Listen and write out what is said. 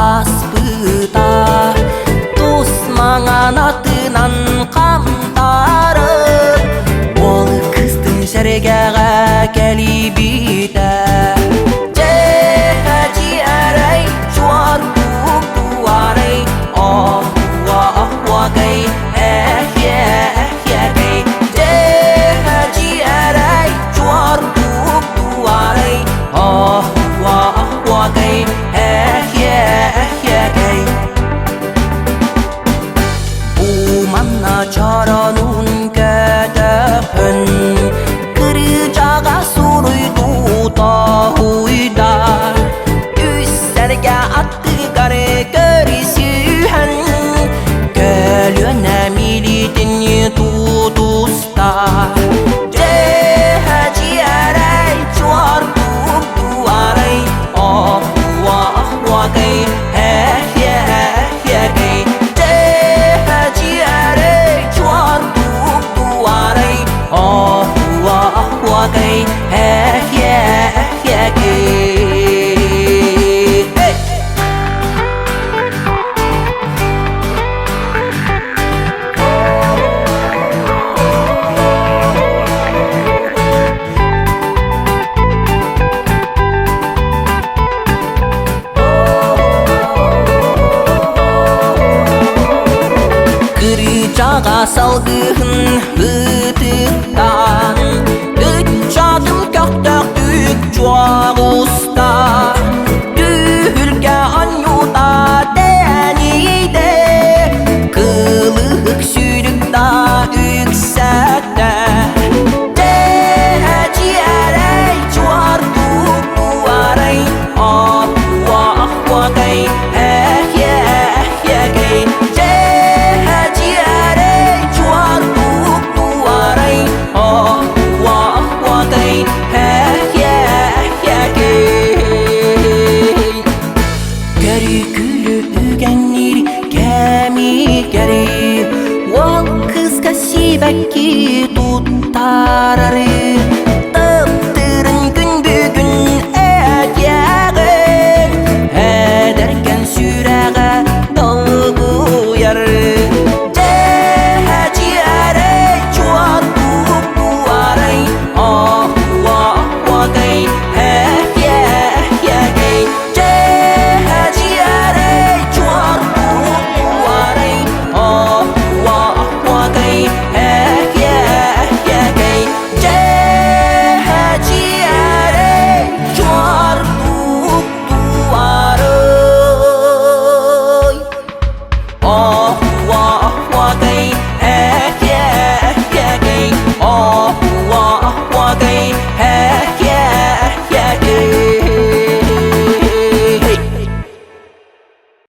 аспыта дос маған атынан қамтарып ол қыздың жәргәға кәли бита жәрай жуар тук туарай ахуа ахуа гай әхе әхе гай жәрай жуар тук туарай ахуа ахуа гай әхе әхе гай Уманна чаранун кәдәпін Кырыжаға суруй тута хуйда Үссәргә аттығар көрісүйән Көлөне милитін тутуста Жәрай чуар тук туарай Ахуа ахуа гай әхе әхе гай gay әхе әхе гай Kırıcağa salgın hıtıktan Juang usta Dühülge anyuda denide Kılık sürükta yüksekte Ciğerey juar tuğaray Ahua ahua gay Ehye ehye gay Ciğerey juar tuğaray Ahua ahua gay Kami gari, wal kız kasibaki tutarare.